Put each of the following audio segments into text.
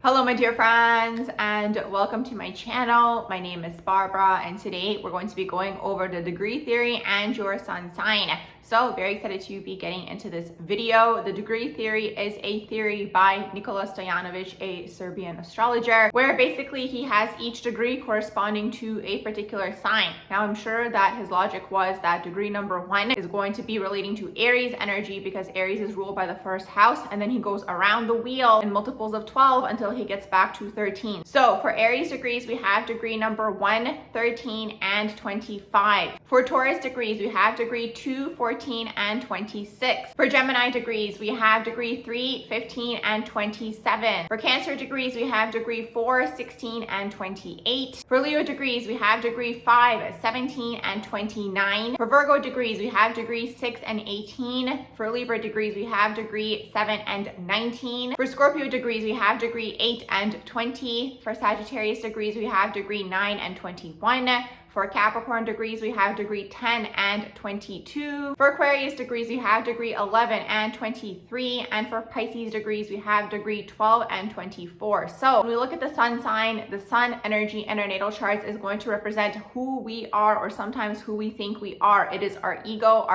Hello my dear friends, and welcome to my channel. My name is Barbara, and today we're going to be going over the degree theory and your sun sign. So very excited to be getting into this video. The degree theory is a theory by Nikola Stojanovic, a Serbian astrologer, where basically he has each degree corresponding to a particular sign. Now I'm sure that his logic was that degree number 1 is going to be relating to Aries energy because Aries is ruled by the first house, and then he goes around the wheel in multiples of 12 until he gets back to 13. So for Aries degrees, we have degree number 1, 13, and 25. For Taurus degrees, we have degree 2, 14, and 26. For Gemini degrees, we have degree 3, 15, and 27. For Cancer degrees, we have degree 4, 16, and 28. For Leo degrees, we have degree 5, 17, and 29. For Virgo degrees, we have degree 6 and 18. For Libra degrees, we have degree 7 and 19. For Scorpio degrees, we have degree 8 and 20. For Sagittarius degrees, we have degree 9 and 21. For Capricorn degrees, we have degree 10 and 22. For Aquarius degrees, we have degree 11 and 23. And for Pisces degrees, we have degree 12 and 24. So when we look at the sun sign, the sun energy in our natal charts is going to represent who we are, or sometimes who we think we are. It is our ego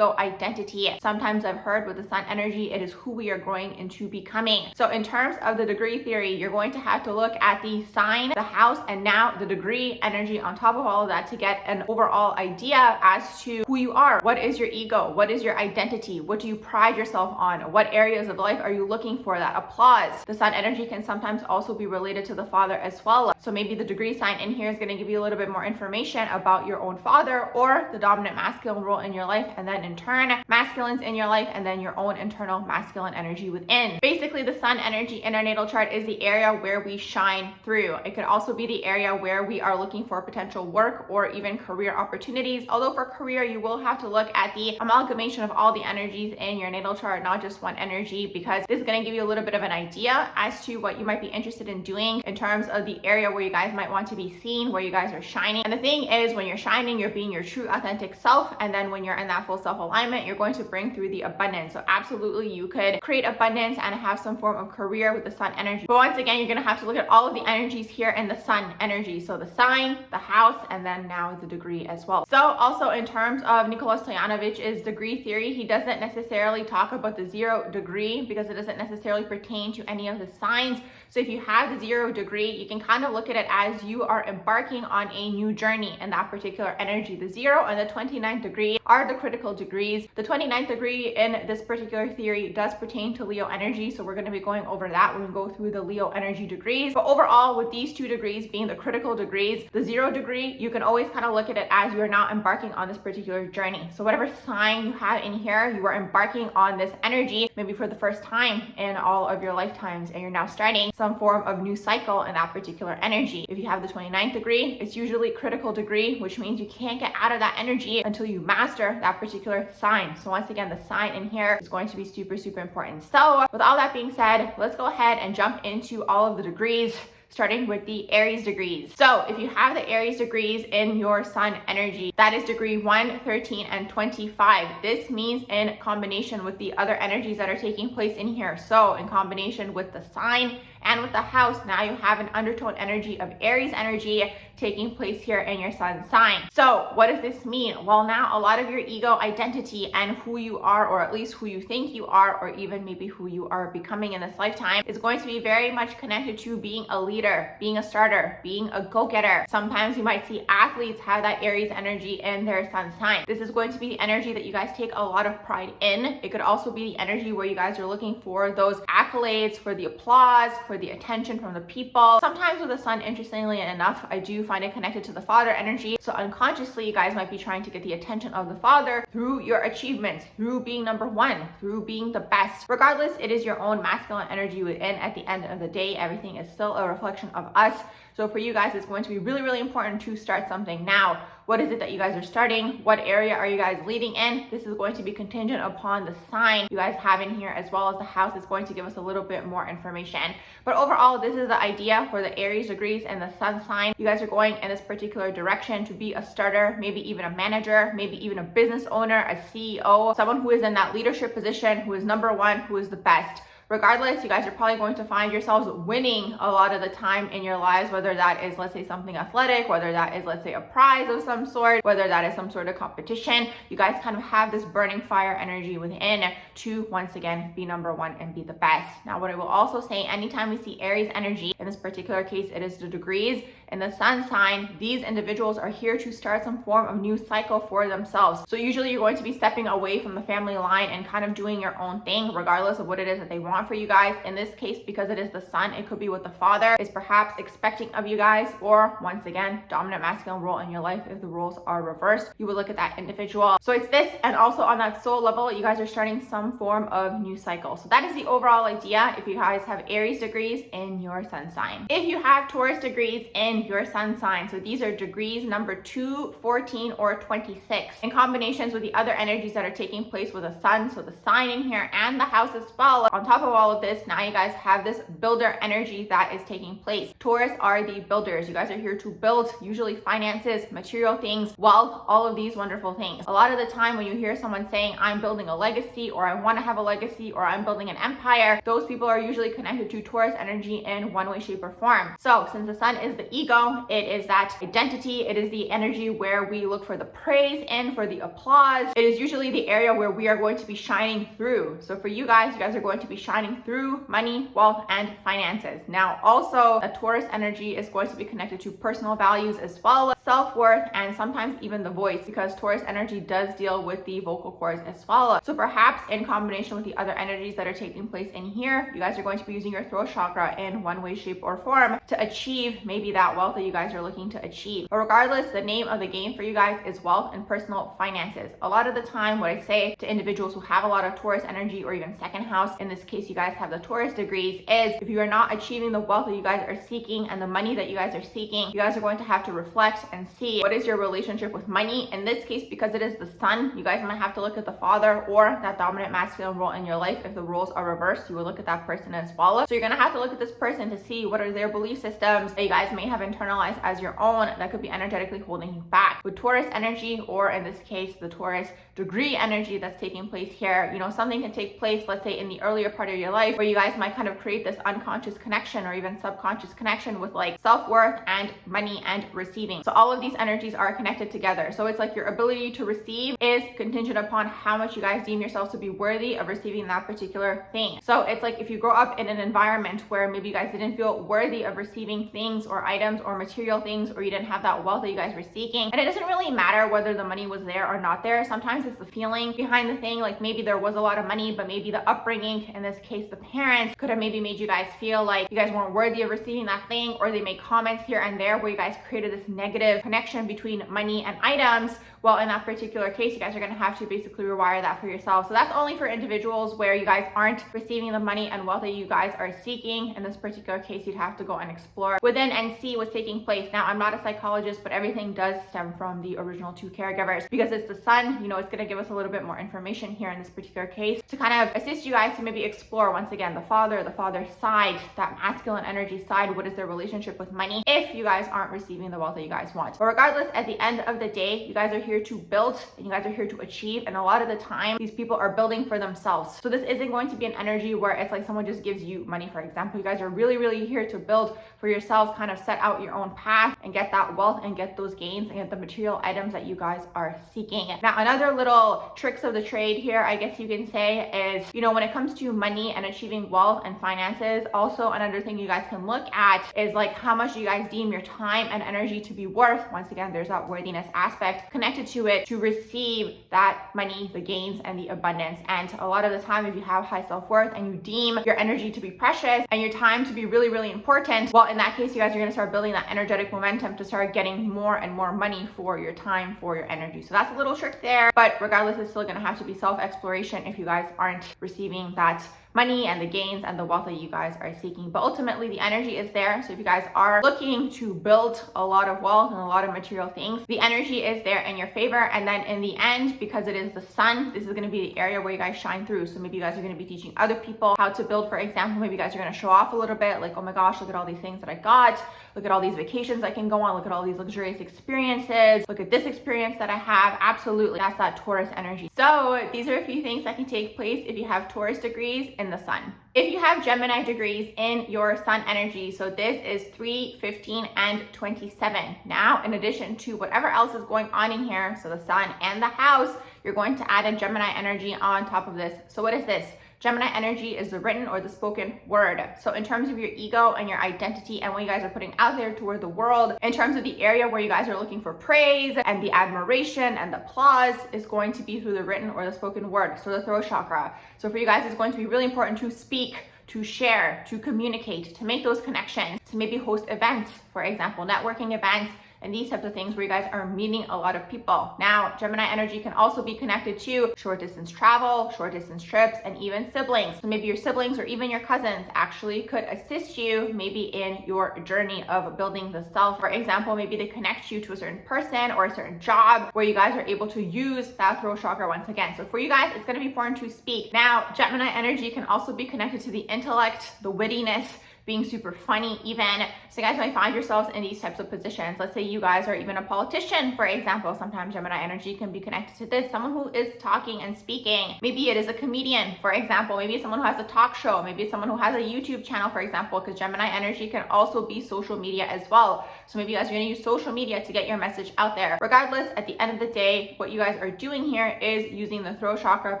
identity. Sometimes I've heard with the sun energy, it is who we are growing into becoming. So in terms of the degree theory, you're going to have to look at the sign, the house, and now the degree energy on top of all of that to get an overall idea as to who you are. What is your ego? What is your identity? What do you pride yourself on? What areas of life are you looking for that applause? The sun energy can sometimes also be related to the father as well. So maybe the degree sign in here is going to give you a little bit more information about your own father or the dominant masculine role in your life, and then in turn masculines in your life, and then your own internal masculine energy within. Basically, the sun energy in our natal chart is the area where we shine through. It could also be the area where we are looking for potential work or even career opportunities. Although for career, you will have to look at the amalgamation of all the energies in your natal chart, not just one energy, because this is going to give you a little bit of an idea as to what you might be interested in doing in terms of the area where you guys might want to be seen, where you guys are shining. And the thing is, when you're shining, you're being your true authentic self, and then when you're in that full self-alignment, you're going to bring through the abundance. So absolutely, you could create abundance and have some form of career with the sun energy. But once again, you're going to have to look at all of the energies here in the sun energy. So the sign, the house, and then now the degree as well. So also in terms of Nikola Stoyanovic's degree theory, he doesn't necessarily talk about the 0 degree because it doesn't necessarily pertain to any of the signs. So if you have the 0 degree, you can kind of look at it as you are embarking on a new journey in that particular energy. The 0 and the 29th degree are the critical degrees. The 29th degree in this particular theory does pertain to Leo energy, so we're going to be going over that when we go through the Leo energy degrees. But overall, with these 2 degrees being the critical degrees, the 0 degree, you can always kind of look at it as you are now embarking on this particular journey. So whatever sign you have in here, you are embarking on this energy maybe for the first time in all of your lifetimes, and you're now starting some form of new cycle in that particular energy. If you have the 29th degree, it's usually critical degree, which means you can't get out of that energy until you master that particular sign. So once again, the sign in here is going to be super important. So with all that being said, let's go ahead and jump into all of the degrees, starting with the Aries degrees. So if you have the Aries degrees in your sun energy, that is degree 1, 13, and 25. This means in combination with the other energies that are taking place in here. So in combination with the sign and with the house, now you have an undertone energy of Aries energy taking place here in your sun sign. So what does this mean? Well, now a lot of your ego identity and who you are, or at least who you think you are, or even maybe who you are becoming in this lifetime, is going to be very much connected to being a leader, being a starter, being a go-getter. Sometimes you might see athletes have that Aries energy in their sun sign. This is going to be the energy that you guys take a lot of pride in. It could also be the energy where you guys are looking for those accolades, for the applause, for the attention from the people. Sometimes with the sun, interestingly enough, I do find it connected to the father energy. So unconsciously, you guys might be trying to get the attention of the father through your achievements, through being number 1, through being the best. Regardless, it is your own masculine energy within. At the end of the day, everything is still a reflection of us. So for you guys, it's going to be really important to start something now. What is it that you guys are starting? What area are you guys leading in? This is going to be contingent upon the sign you guys have in here, as well as the house is going to give us a little bit more information. But overall, this is the idea for the Aries degrees and the sun sign. You guys are going in this particular direction to be a starter, maybe even a manager, maybe even a business owner, a CEO, someone who is in that leadership position, who is number 1, who is the best. regardless, you guys are probably going to find yourselves winning a lot of the time in your lives, whether that is, let's say, something athletic, whether that is, let's say, a prize of some sort, whether that is some sort of competition. You guys kind of have this burning fire energy within to once again be number one and be the best. Now, what I will also say, anytime we see Aries energy, in this particular case, it is the degrees in the sun sign, these individuals are here to start some form of new cycle for themselves. So usually you're going to be stepping away from the family line and kind of doing your own thing, regardless of what it is that they want for you guys. In this case, because it is the sun, it could be what the father is perhaps expecting of you guys, or once again, dominant masculine role in your life. If the roles are reversed, you would look at that individual. So it's this, and also on that soul level, you guys are starting some form of new cycle. So that is the overall idea if you guys have Aries degrees in your sun sign. If you have Taurus degrees in your sun sign, so these are degrees number 2, 14, or 26, in combinations with the other energies that are taking place with the sun, so the sign in here and the house as well. On top of all of this, now you guys have this builder energy that is taking place. Taurus are the builders. You guys are here to build, usually finances, material things, wealth, all of these wonderful things. A lot of the time when you hear someone saying, I'm building a legacy, or I want to have a legacy, or I'm building an empire, those people are usually connected to Taurus energy in one way, shape, or form. So since the sun is the ego, it is that identity, it is the energy where we look for the praise and for the applause. It is usually the area where we are going to be shining through. So for you guys are going to be shining through money, wealth, and finances. Now also, a Taurus energy is going to be connected to personal values as well, self-worth, and sometimes even the voice, because Taurus energy does deal with the vocal cords as well. So perhaps in combination with the other energies that are taking place in here, you guys are going to be using your throat chakra in one way, shape, or form to achieve maybe that wealth that you guys are looking to achieve. But regardless, the name of the game for you guys is wealth and personal finances. A lot of the time, what I say to individuals who have a lot of Taurus energy, or even second house, in this case, you guys have the Taurus degrees, is if you are not achieving the wealth that you guys are seeking and the money that you guys are seeking, you guys are going to have to reflect and see what is your relationship with money. In this case, because it is the sun, you guys might have to look at the father or that dominant masculine role in your life. If the roles are reversed, you will look at that person as well. So you're going to have to look at this person to see what are their belief systems that you guys may have internalized as your own that could be energetically holding you back. With Taurus energy, or in this case, the Taurus degree energy that's taking place here, you know, something can take place, let's say in the earlier part of your life, where you guys might kind of create this unconscious connection or even subconscious connection with like self-worth and money and receiving. So all of these energies are connected together. So it's like your ability to receive is contingent upon how much you guys deem yourselves to be worthy of receiving that particular thing. So it's like if you grow up in an environment where maybe you guys didn't feel worthy of receiving things or items or material things, or you didn't have that wealth that you guys were seeking, and it doesn't really matter whether the money was there or not there. Sometimes it's the feeling behind the thing. Like maybe there was a lot of money, but maybe the upbringing, in this case the parents, could have maybe made you guys feel like you guys weren't worthy of receiving that thing, or they made comments here and there where you guys created this negative connection between money and items. Well, in that particular case, you guys are going to have to basically rewire that for yourself. So that's only for individuals where you guys aren't receiving the money and wealth that you guys are seeking. In this particular case, you'd have to go and explore within and see what's taking place. Now, I'm not a psychologist, but everything does stem from the original two caregivers, because it's the sun, you know, it's going to give us a little bit more information here in this particular case to kind of assist you guys to maybe explore once again the father's side, that masculine energy side. What is their relationship with money if you guys aren't receiving the wealth that you guys want? But regardless, at the end of the day, you guys are here to build and you guys are here to achieve. And a lot of the time, these people are building for themselves. So this isn't going to be an energy where it's like someone just gives you money, for example. You guys are really, really here to build for yourselves, kind of set out your own path and get that wealth and get those gains and get the material items that you guys are seeking. Now, another little tricks of the trade here, I guess you can say, is, you know, when it comes to money and achieving wealth and finances, also another thing you guys can look at is like how much you guys deem your time and energy to be worth. Once again, there's that worthiness aspect connected to it to receive that money, the gains, and the abundance. And a lot of the time, if you have high self-worth and you deem your energy to be precious and your time to be really, really important, well, in that case, you guys are going to start building that energetic momentum to start getting more and more money for your time, for your energy. So that's a little trick there, but regardless, it's still going to have to be self-exploration if you guys aren't receiving that money and the gains and the wealth that you guys are seeking. But ultimately, the energy is there. So if you guys are looking to build a lot of wealth and a lot of material things, the energy is there in your favor. And then in the end, because it is the sun, this is going to be the area where you guys shine through. So maybe you guys are going to be teaching other people how to build, for example. Maybe you guys are going to show off a little bit, like, oh my gosh, look at all these things that I got. Look at all these vacations I can go on. Look at all these luxurious experiences. Look at this experience that I have. Absolutely. That's that Taurus energy. So these are a few things that can take place if you have Taurus degrees in the sun. If you have Gemini degrees in your sun energy, so this is 3, 15, and 27. Now, in addition to whatever else is going on in here, so the sun and the house, you're going to add a Gemini energy on top of this. So what is this? Gemini energy is the written or the spoken word. So in terms of your ego and your identity and what you guys are putting out there toward the world, in terms of the area where you guys are looking for praise and the admiration and the applause is going to be through the written or the spoken word. So the throat chakra. So for you guys, it's going to be really important to speak, to share, to communicate, to make those connections, to maybe host events, for example, networking events, and these types of things where you guys are meeting a lot of people. Now, Gemini energy can also be connected to short distance travel, short distance trips, and even siblings. So maybe your siblings or even your cousins actually could assist you maybe in your journey of building the self. For example, maybe they connect you to a certain person or a certain job where you guys are able to use that throat chakra once again. So for you guys, it's gonna be important to speak. Now, Gemini energy can also be connected to the intellect, the wittiness, being super funny even. So you guys might find yourselves in these types of positions. Let's say you guys are even a politician, for example. Sometimes Gemini energy can be connected to this. Someone who is talking and speaking. Maybe it is a comedian, for example. Maybe it's someone who has a talk show. Maybe it's someone who has a YouTube channel, for example, because Gemini energy can also be social media as well. So maybe you guys are gonna use social media to get your message out there. Regardless, at the end of the day, what you guys are doing here is using the throat chakra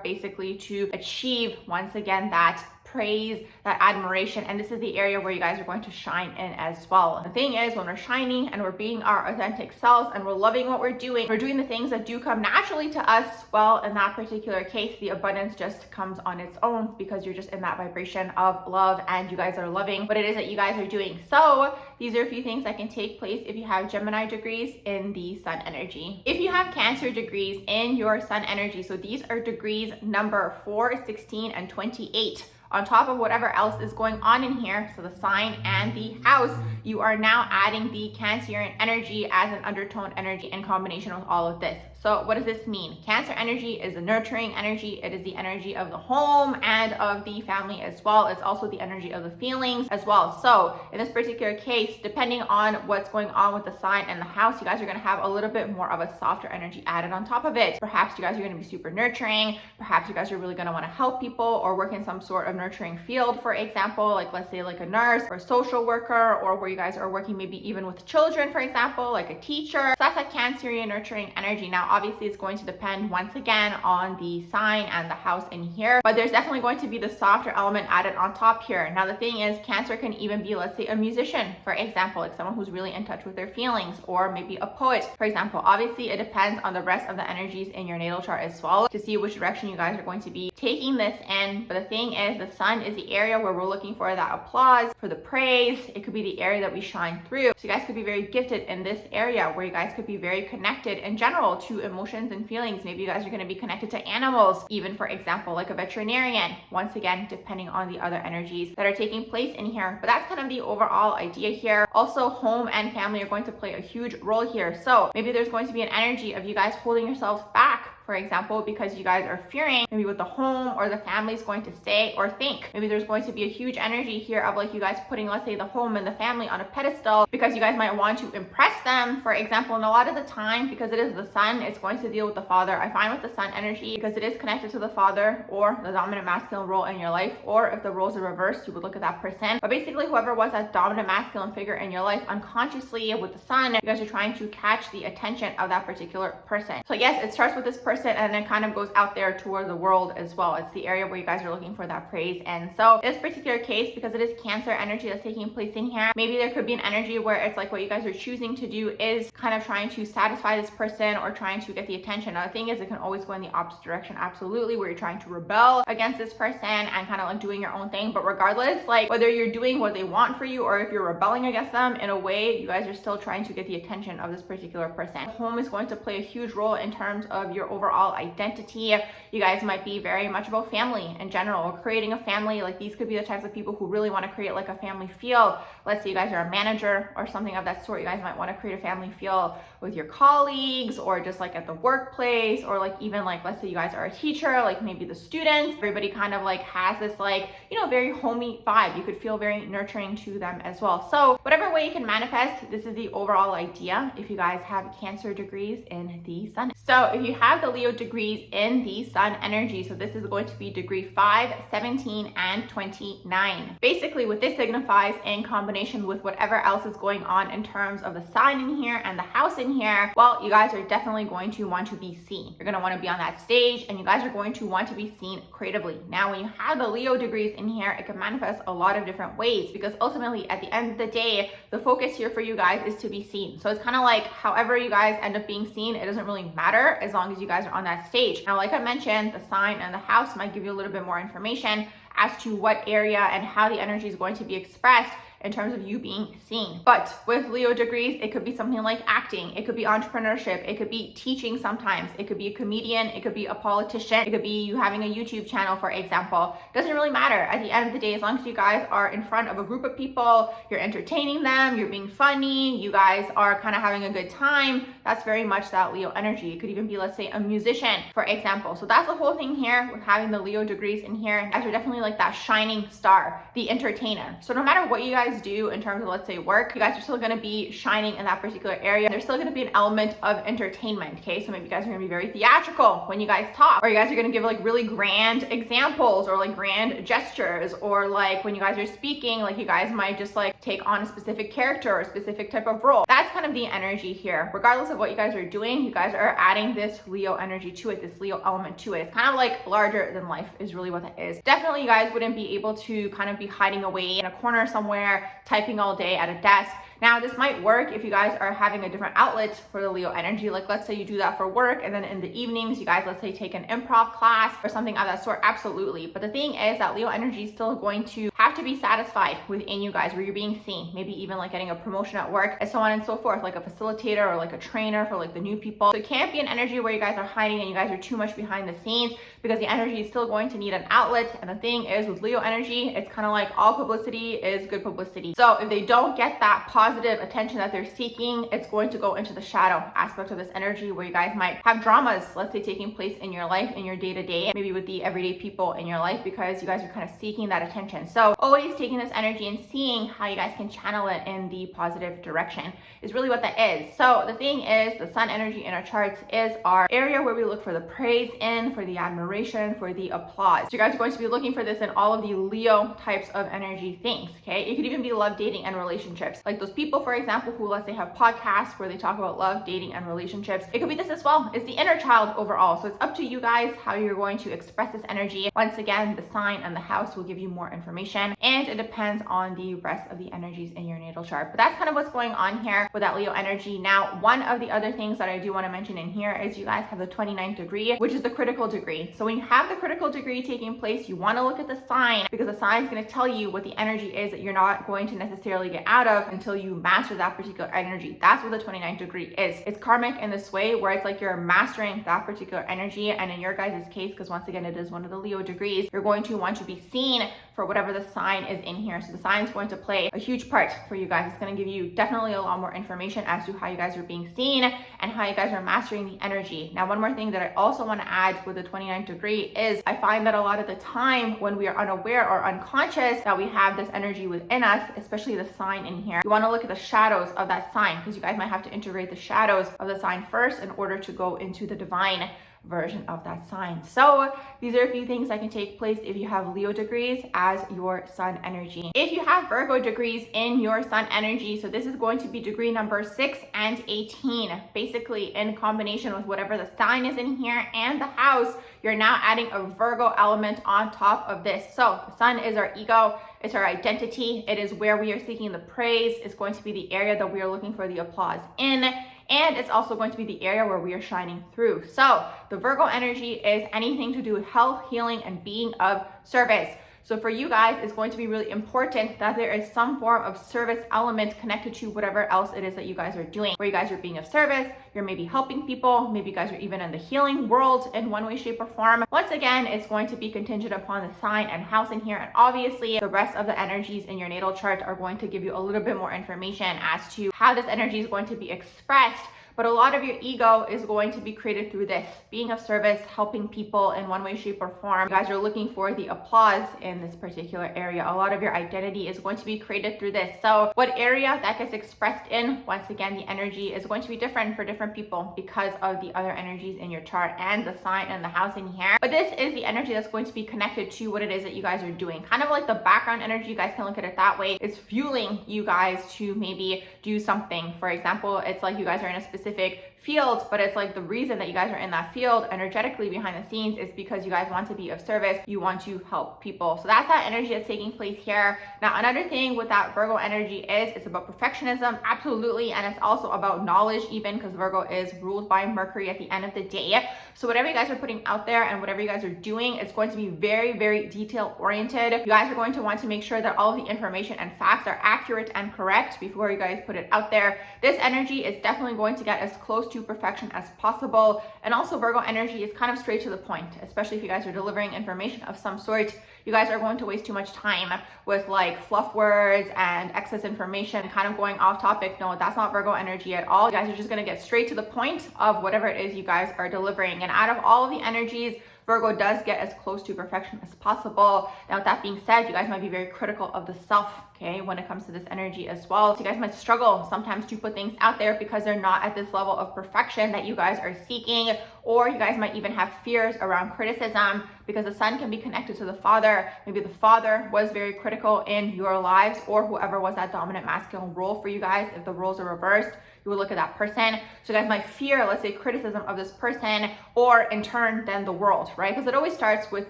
basically to achieve, once again, that praise, that admiration, and this is the area where you guys are going to shine in as well. The thing is, when we're shining and we're being our authentic selves and we're loving what we're doing the things that do come naturally to us, well, in that particular case, the abundance just comes on its own because you're just in that vibration of love and you guys are loving what it is that you guys are doing. So these are a few things that can take place if you have Gemini degrees in the sun energy. If you have Cancer degrees in your sun energy, so these are degrees number 4, 16, and 28. On top of whatever else is going on in here, so the sign and the house, you are now adding the Cancerian energy as an undertone energy in combination with all of this. So what does this mean? Cancer energy is a nurturing energy. It is the energy of the home and of the family as well. It's also the energy of the feelings as well. So in this particular case, depending on what's going on with the sign and the house, you guys are going to have a little bit more of a softer energy added on top of it. Perhaps you guys are going to be super nurturing. Perhaps you guys are really going to want to help people or work in some sort of nurturing field, for example, like let's say like a nurse or a social worker, or where you guys are working maybe even with children, for example, like a teacher. So that's that Cancerian nurturing energy. Now, obviously, it's going to depend once again on the sign and the house in here, but there's definitely going to be the softer element added on top here. Now, the thing is, Cancer can even be, let's say, a musician, for example, like someone who's really in touch with their feelings, or maybe a poet, for example. Obviously, it depends on the rest of the energies in your natal chart as well to see which direction you guys are going to be taking this in. But the thing is, the sun is the area where we're looking for that applause, for the praise. It could be the area that we shine through. So you guys could be very gifted in this area where you guys could be very connected in general to emotions and feelings. Maybe you guys are going to be connected to animals, even, for example, like a veterinarian. Once again, depending on the other energies that are taking place in here. But that's kind of the overall idea here. Also, home and family are going to play a huge role here. So maybe there's going to be an energy of you guys holding yourselves back, for example, because you guys are fearing maybe what the home or the family is going to say or think. Maybe there's going to be a huge energy here of like you guys putting, let's say, the home and the family on a pedestal because you guys might want to impress them, for example. And a lot of the time, because it is the sun, it's going to deal with the father. I find with the sun energy, because it is connected to the father or the dominant masculine role in your life, or if the roles are reversed, you would look at that person. But basically, whoever was that dominant masculine figure in your life, unconsciously with the sun, you guys are trying to catch the attention of that particular person. So yes, it starts with this person and then kind of goes out there toward the world as well. It's the area where you guys are looking for that praise. And so this particular case, because it is Cancer energy that's taking place in here, maybe there could be an energy where it's like what you guys are choosing to do is kind of trying to satisfy this person or trying to get the attention. Now, the thing is, it can always go in the opposite direction, absolutely, where you're trying to rebel against this person and kind of like doing your own thing. But regardless, like whether you're doing what they want for you or if you're rebelling against them, in a way, you guys are still trying to get the attention of this particular person. Home is going to play a huge role in terms of your overall identity. You guys might be very much about family in general, or creating a family. Like these could be the types of people who really want to create like a family feel. Let's say you guys are a manager or something of that sort. You guys might want to create a family feel with your colleagues, or just like at the workplace, or like even like, let's say you guys are a teacher, like maybe the students, everybody kind of like has this like, you know, very homey vibe. You could feel very nurturing to them as well. So whatever way you can manifest, this is the overall idea if you guys have Cancer degrees in the sun. So if you have the Leo degrees in the sun energy. So this is going to be degree 5, 17, and 29. Basically, what this signifies in combination with whatever else is going on in terms of the sign in here and the house in here, well, you guys are definitely going to want to be seen. You're going to want to be on that stage, and you guys are going to want to be seen creatively. Now, when you have the Leo degrees in here, it can manifest a lot of different ways, because ultimately at the end of the day, the focus here for you guys is to be seen. So it's kind of like however you guys end up being seen, it doesn't really matter as long as you guys are on that stage. Now, like I mentioned, the sign and the house might give you a little bit more information as to what area and how the energy is going to be expressed in terms of you being seen. But with Leo degrees, it could be something like acting, it could be entrepreneurship, it could be teaching sometimes, it could be a comedian, it could be a politician, it could be you having a YouTube channel, for example. Doesn't really matter. At the end of the day, as long as you guys are in front of a group of people, you're entertaining them, you're being funny, you guys are kind of having a good time, that's very much that Leo energy. It could even be, let's say, a musician, for example. So that's the whole thing here with having the Leo degrees in here. You guys are definitely like that shining star, the entertainer. So no matter what you guys do in terms of, let's say, work, you guys are still going to be shining in that particular area. There's still going to be an element of entertainment. Okay, so maybe you guys are going to be very theatrical when you guys talk, or you guys are going to give like really grand examples or like grand gestures, or like when you guys are speaking, like you guys might just like take on a specific character or a specific type of role. That's kind of the energy here. Regardless of what you guys are doing, you guys are adding this Leo energy to it, this Leo element to it. It's kind of like larger than life is really what that is. Definitely you guys wouldn't be able to kind of be hiding away in a corner somewhere, typing all day at a desk. Now, this might work if you guys are having a different outlet for the Leo energy. Like, let's say you do that for work, and then in the evenings, you guys, let's say, take an improv class or something of that sort. Absolutely. But the thing is that Leo energy is still going to have to be satisfied within you guys, where you're being seen, maybe even like getting a promotion at work and so on and so forth, like a facilitator or like a trainer for like the new people. So it can't be an energy where you guys are hiding and you guys are too much behind the scenes, because the energy is still going to need an outlet. And the thing is with Leo energy, it's kind of like all publicity is good publicity. So if they don't get that positive attention that they're seeking, it's going to go into the shadow aspect of this energy, where you guys might have dramas, let's say, taking place in your life, in your day-to-day, maybe with the everyday people in your life, because you guys are kind of seeking that attention. So always taking this energy and seeing how you guys can channel it in the positive direction is really what that is. So the thing is, the sun energy in our charts is our area where we look for the praise in, for the admiration, for the applause. So you guys are going to be looking for this in all of the Leo types of energy things, okay? It could even be love, dating, and relationships. Like those people, for example, who, let's say, have podcasts where they talk about love, dating, and relationships. It could be this as well. It's the inner child overall. So it's up to you guys how you're going to express this energy. Once again, the sign and the house will give you more information, and it depends on the rest of the energies in your natal chart. But that's kind of what's going on here with that Leo energy. Now, one of the other things that I do want to mention in here is you guys have the 29th degree, which is the critical degree. So when you have the critical degree taking place, you want to look at the sign, because the sign is going to tell you what the energy is that you're not going to necessarily get out of until you master that particular energy. That's what the 29th degree is. It's karmic in this way, where it's like you're mastering that particular energy. And in your guys' case, because once again, it is one of the Leo degrees, you're going to want to be seen for whatever the sign is in here. So the sign is going to play a huge part for you guys. It's going to give you definitely a lot more information as to how you guys are being seen and how you guys are mastering the energy. Now, one more thing that I also want to add with the 29th degree is I find that a lot of the time when we are unaware or unconscious that we have this energy within us, especially the sign in here, you want to look at the shadows of that sign, because you guys might have to integrate the shadows of the sign first in order to go into the divine version of that sign. So these are a few things that can take place if you have Leo degrees as your sun energy. If you have Virgo degrees in your sun energy, so this is going to be degree number 6 and 18, basically in combination with whatever the sign is in here and the house, you're now adding a Virgo element on top of this. So the sun is our ego, it's our identity, it is where we are seeking the praise, it's going to be the area that we are looking for the applause in, and it's also going to be the area where we are shining through. So the Virgo energy is anything to do with health, healing, and being of service. So for you guys, it's going to be really important that there is some form of service element connected to whatever else it is that you guys are doing, where you guys are being of service, you're maybe helping people, maybe you guys are even in the healing world in one way, shape, or form. Once again, it's going to be contingent upon the sign and house in here, and obviously the rest of the energies in your natal chart are going to give you a little bit more information as to how this energy is going to be expressed. but a lot of your ego is going to be created through this, being of service, helping people in one way, shape, or form. You guys are looking for the applause in this particular area. A lot of your identity is going to be created through this. So what area that gets expressed in, once again, the energy is going to be different for different people because of the other energies in your chart and the sign and the house in here. But this is the energy that's going to be connected to what it is that you guys are doing. Kind of like the background energy, you guys can look at it that way. It's fueling you guys to maybe do something. For example, it's like you guys are in a specific field, but it's like the reason that you guys are in that field energetically behind the scenes is because you guys want to be of service. You want to help people. So that's that energy that's taking place here. Now, another thing with that Virgo energy is it's about perfectionism, absolutely. And it's also about knowledge, even because Virgo is ruled by Mercury at the end of the day. So whatever you guys are putting out there and whatever you guys are doing, it's going to be very, very detail oriented. You guys are going to want to make sure that all of the information and facts are accurate and correct before you guys put it out there. This energy is definitely going to get as close to perfection as possible. And also Virgo energy is kind of straight to the point, especially if you guys are delivering information of some sort. You guys are going to waste too much time with like fluff words and excess information, kind of going off topic. No, that's not Virgo energy at all. You guys are just going to get straight to the point of whatever it is you guys are delivering. And out of all of the energies, Virgo does get as close to perfection as possible. Now, with that being said, you guys might be very critical of the self, okay, when it comes to this energy as well. So you guys might struggle sometimes to put things out there because they're not at this level of perfection that you guys are seeking, or you guys might even have fears around criticism because the sun can be connected to the father. Maybe the father was very critical in your lives, or whoever was that dominant masculine role for you guys. If the roles are reversed, you would look at that person. So you guys might fear, let's say, criticism of this person, or in turn, then the world, right? Because it always starts with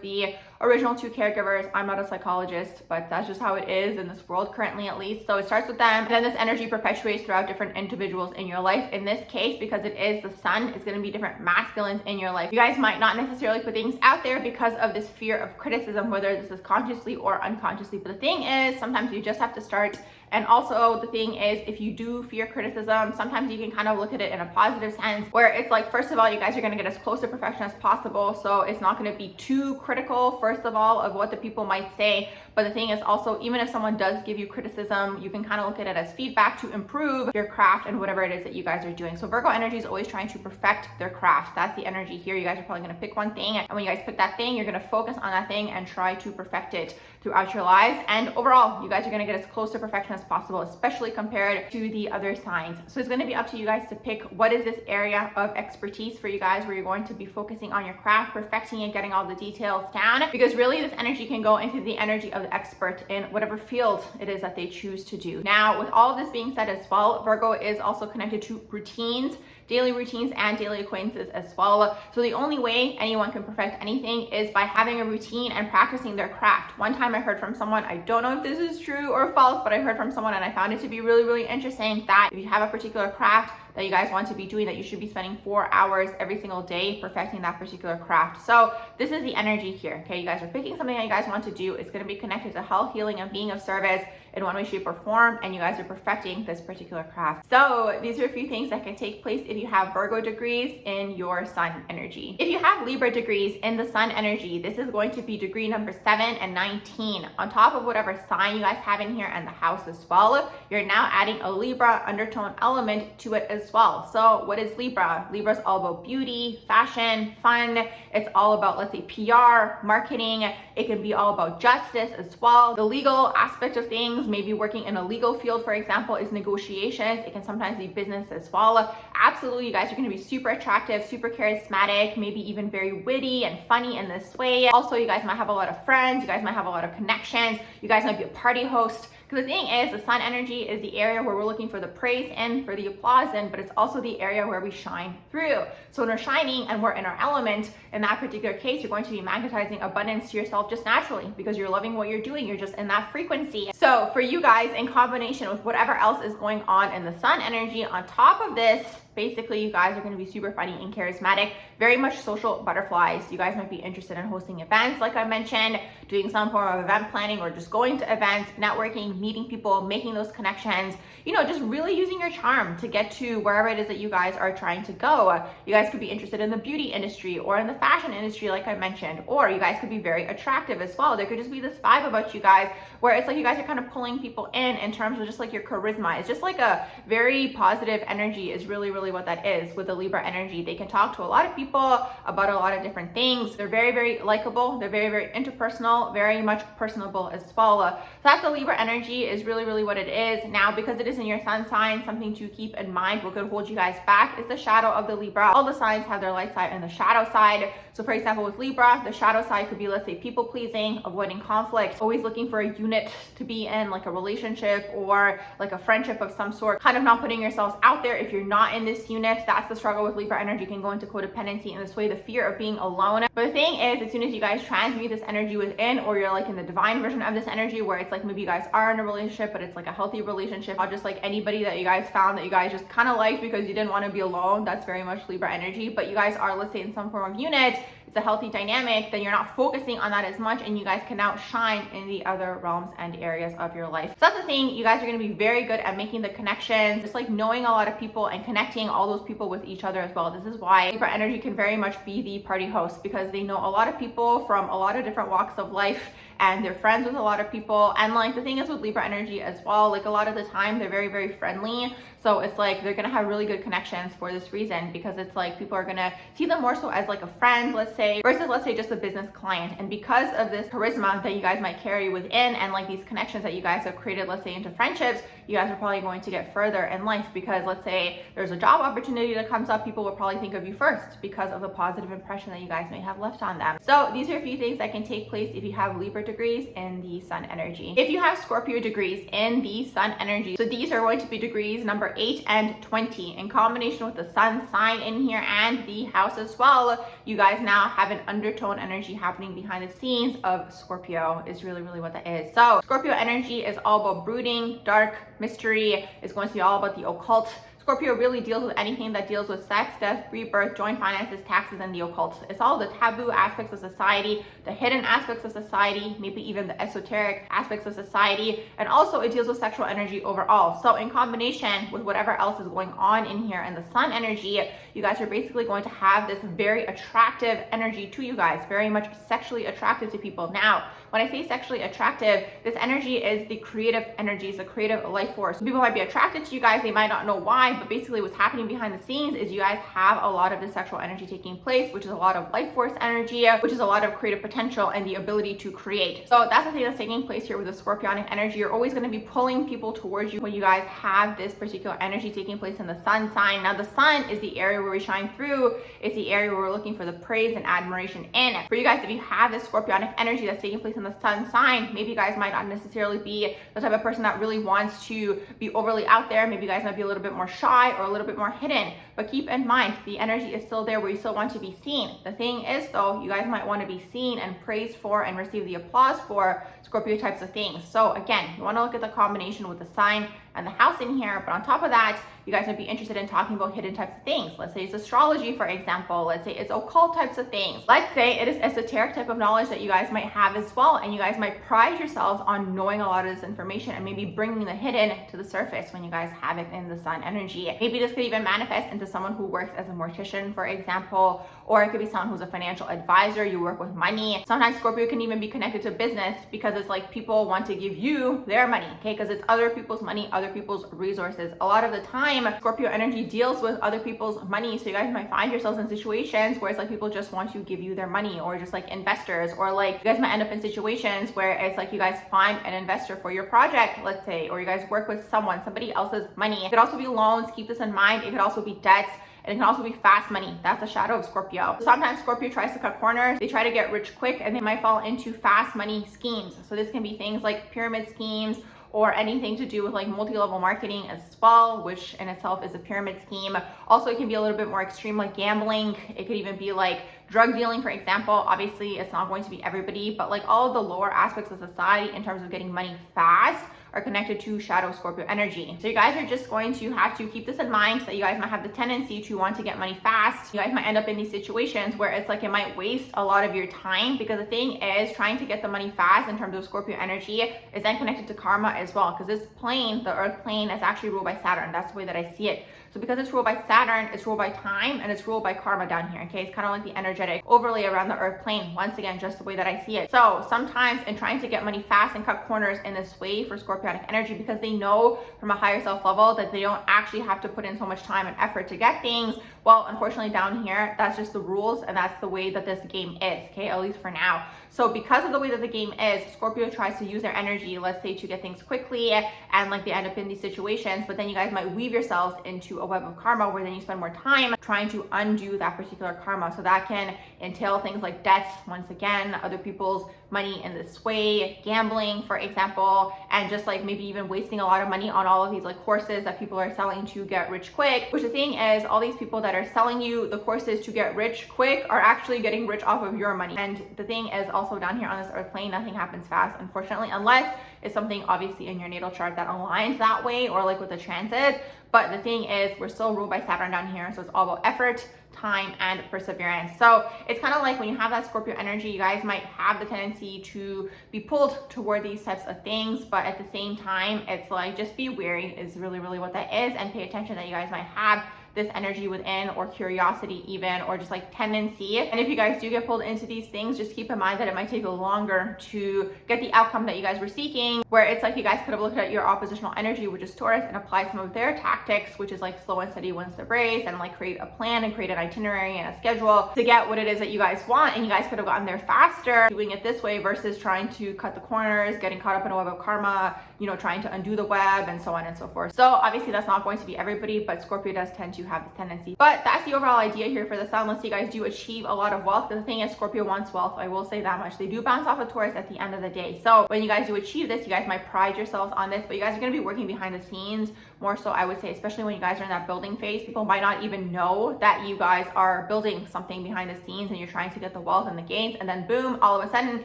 the original two caregivers. I'm not a psychologist, but that's just how it is in this world currently, at least. So it starts with them, and then this energy perpetuates throughout different individuals in your life. In this case, because it is the sun, it's going to be different masculines in your life. You guys might not necessarily put things out there because of this fear of criticism, whether this is consciously or unconsciously. But the thing is, sometimes you just have to start. And also the thing is, if you do fear criticism, sometimes you can kind of look at it in a positive sense, where it's like, first of all, you guys are going to get as close to perfection as possible. So it's not going to be too critical, first of all, of what the people might say. But the thing is also, even if someone does give you criticism, you can kind of look at it as feedback to improve your craft and whatever it is that you guys are doing. So Virgo energy is always trying to perfect their craft. That's the energy here. You guys are probably going to pick one thing. And when you guys pick that thing, you're going to focus on that thing and try to perfect it throughout your lives. And overall, you guys are going to get as close to perfection as possible, especially compared to the other signs. So it's going to be up to you guys to pick what is this area of expertise for you guys, where you're going to be focusing on your craft, perfecting it, getting all the details down, because really this energy can go into the energy of the expert in whatever field it is that they choose to do. Now, with all of this being said as well, Virgo is also connected to routines, daily routines and daily acquaintances as well. So the only way anyone can perfect anything is by having a routine and practicing their craft. One time I heard from someone, I don't know if this is true or false, but I heard from someone and I found it to be really, really interesting, that if you have a particular craft that you guys want to be doing, that you should be spending 4 hours every single day perfecting that particular craft. So this is the energy here, okay? You guys are picking something that you guys want to do. It's going to be connected to health, healing, and being of service in one way, shape, or form, and you guys are perfecting this particular craft. So these are a few things that can take place if you have Virgo degrees in your sun energy. If you have Libra degrees in the sun energy, this is going to be degree number 7 and 19. On top of whatever sign you guys have in here and the house as well, you're now adding a Libra undertone element to it as well. So what is Libra? Libra is all about beauty, fashion, fun. It's all about, let's say, PR, marketing. It can be all about justice as well. The legal aspect of things, maybe working in a legal field, for example, is negotiations. It can sometimes be business as well. Absolutely, you guys are going to be super attractive, super charismatic, maybe even very witty and funny in this way. Also, you guys might have a lot of friends. You guys might have a lot of connections. You guys might be a party host. Because the thing is, the sun energy is the area where we're looking for the praise in, for the applause in, but it's also the area where we shine through. So when we're shining and we're in our element, in that particular case, you're going to be magnetizing abundance to yourself just naturally because you're loving what you're doing. You're just in that frequency. So for you guys, in combination with whatever else is going on in the sun energy, on top of this, basically, you guys are going to be super funny and charismatic, very much social butterflies. You guys might be interested in hosting events, like I mentioned, doing some form of event planning, or just going to events, networking, meeting people, making those connections, you know, just really using your charm to get to wherever it is that you guys are trying to go. You guys could be interested in the beauty industry or in the fashion industry, like I mentioned, or you guys could be very attractive as well. There could just be this vibe about you guys where it's like you guys are kind of pulling people in terms of just like your charisma. It's just like a very positive energy is really what that is with the Libra energy. They can talk to a lot of people about a lot of different things. They're very likable. They're very interpersonal, very much personable as well. So that's the Libra energy is really what it is. Now, because it is in your sun sign, something to keep in mind, what could hold you guys back is the shadow of the Libra. All the signs have their light side and the shadow side. So for example, with Libra, the shadow side could be, let's say, people pleasing, avoiding conflict, always looking for a unit to be in, like a relationship or like a friendship of some sort, kind of not putting yourselves out there if you're not in this unit. That's the struggle with Libra energy. Can go into codependency in this way, the fear of being alone. But the thing is, as soon as you guys transmute this energy within, or you're like in the divine version of this energy where it's like maybe you guys are in a relationship, but it's like a healthy relationship, not just like anybody that you guys found that you guys just kind of liked because you didn't want to be alone. That's very much Libra energy. But you guys are, let's say, in some form of unit, it's a healthy dynamic, then you're not focusing on that as much, and you guys can now shine in the other realms and areas of your life. So that's the thing, you guys are going to be very good at making the connections, just like knowing a lot of people and connecting all those people with each other as well. This is why Libra energy can very much be the party host, because they know a lot of people from a lot of different walks of life, and they're friends with a lot of people. And like the thing is with Libra energy as well, like a lot of the time they're very friendly. So it's like they're gonna have really good connections for this reason, because it's like people are gonna see them more so as like a friend, let's say, versus let's say just a business client. And because of this charisma that you guys might carry within, and like these connections that you guys have created, let's say into friendships, you guys are probably going to get further in life, because let's say there's a job opportunity that comes up, people will probably think of you first because of the positive impression that you guys may have left on them. So these are a few things that can take place if you have Libra degrees in the sun energy. If you have Scorpio degrees in the sun energy, so these are going to be degrees number 8 and 20 in combination with the sun sign in here and the house as well. You guys now have an undertone energy happening behind the scenes of Scorpio is really what that is. So Scorpio energy is all about brooding, dark, mystery. It's going to be all about the occult. Scorpio really deals with anything that deals with sex, death, rebirth, joint finances, taxes, and the occult. It's all the taboo aspects of society, the hidden aspects of society, maybe even the esoteric aspects of society, and also it deals with sexual energy overall. So in combination with whatever else is going on in here and the sun energy, you guys are basically going to have this very attractive energy to you guys, very much sexually attractive to people. Now, when I say sexually attractive, this energy is the creative energies, the creative life force. People might be attracted to you guys, they might not know why, but basically what's happening behind the scenes is you guys have a lot of the sexual energy taking place, which is a lot of life force energy, which is a lot of creative potential and the ability to create. So that's the thing that's taking place here with the Scorpionic energy. You're always going to be pulling people towards you when you guys have this particular energy taking place in the sun sign. Now the sun is the area where we shine through. It's the area where we're looking for the praise and admiration in. For you guys, if you have this Scorpionic energy that's taking place in the sun sign, maybe you guys might not necessarily be the type of person that really wants to be overly out there. Maybe you guys might be a little bit more shy or a little bit more hidden, but keep in mind the energy is still there where you still want to be seen. The thing is though, you guys might want to be seen and praised for and receive the applause for Scorpio types of things. So again, you want to look at the combination with the sign and the house in here, but on top of that, you guys might be interested in talking about hidden types of things. Let's say it's astrology, for example. Let's say it's occult types of things. Let's say it is esoteric type of knowledge that you guys might have as well, and you guys might pride yourselves on knowing a lot of this information and maybe bringing the hidden to the surface when you guys have it in the sun energy. Maybe this could even manifest into someone who works as a mortician, for example, or it could be someone who's a financial advisor, you work with money. Sometimes Scorpio can even be connected to business because it's like people want to give you their money, okay? Because it's other people's money, other people's resources. A lot of the time, Scorpio energy deals with other people's money. So you guys might find yourselves in situations where it's like people just want to give you their money, or just like investors, or like you guys might end up in situations where it's like you guys find an investor for your project, let's say, or you guys work with somebody else's money. It could also be loans, keep this in mind. It could also be debts. And it can also be fast money. That's the shadow of Scorpio. Sometimes Scorpio tries to cut corners. They try to get rich quick, and they might fall into fast money schemes. So this can be things like pyramid schemes, or anything to do with like multi-level marketing as well, which in itself is a pyramid scheme. Also, it can be a little bit more extreme, like gambling. It could even be like drug dealing, for example. Obviously, it's not going to be everybody, but like all of the lower aspects of society in terms of getting money fast are connected to shadow Scorpio energy. So you guys are just going to have to keep this in mind, that you guys might have the tendency to want to get money fast. You guys might end up in these situations where it's like it might waste a lot of your time, because the thing is, trying to get the money fast in terms of Scorpio energy is then connected to karma as well, because this plane, the earth plane, is actually ruled by Saturn. That's the way that I see it. So because it's ruled by Saturn, it's ruled by time, and it's ruled by karma down here, okay? It's kind of like the energetic overlay around the earth plane. Once again, just the way that I see it. So sometimes in trying to get money fast and cut corners in this way for Scorpionic energy, because they know from a higher self level that they don't actually have to put in so much time and effort to get things, well, unfortunately down here, that's just the rules, and that's the way that this game is, okay? At least for now. So because of the way that the game is, Scorpio tries to use their energy, let's say, to get things quickly, and like they end up in these situations, but then you guys might weave yourselves into a web of karma, where then you spend more time trying to undo that particular karma. So that can entail things like debts, once again, other people's money in this way, gambling, for example, and just like maybe even wasting a lot of money on all of these like courses that people are selling to get rich quick. Which the thing is, all these people that are selling you the courses to get rich quick are actually getting rich off of your money. And the thing is also, down here on this earth plane, nothing happens fast, unfortunately, unless it's something obviously in your natal chart that aligns that way, or like with the transits. But the thing is, we're still ruled by Saturn down here, so it's all about effort, time, and perseverance. So it's kind of like when you have that Scorpio energy, you guys might have the tendency to be pulled toward these types of things, but at the same time, it's like, just be wary is really what that is, and pay attention that you guys might have this energy within, or curiosity even, or just like tendency. And if you guys do get pulled into these things, just keep in mind that it might take longer to get the outcome that you guys were seeking, where it's like you guys could have looked at your oppositional energy, which is Taurus, and applied some of their tactics, which is like slow and steady wins the race, and like create a plan and create an itinerary and a schedule to get what it is that you guys want. And you guys could have gotten there faster doing it this way versus trying to cut the corners, getting caught up in a web of karma, you know, trying to undo the web, and so on and so forth. So obviously that's not going to be everybody, but Scorpio does tend to have this tendency. But that's the overall idea here for the sun. Let's say you guys do achieve a lot of wealth. The thing is, Scorpio wants wealth, I will say that much. They do bounce off of Taurus at the end of the day. So when you guys do achieve this, you guys might pride yourselves on this, but you guys are going to be working behind the scenes more so, I would say, especially when you guys are in that building phase. People might not even know that you guys are building something behind the scenes, and you're trying to get the wealth and the gains, and then boom, all of a sudden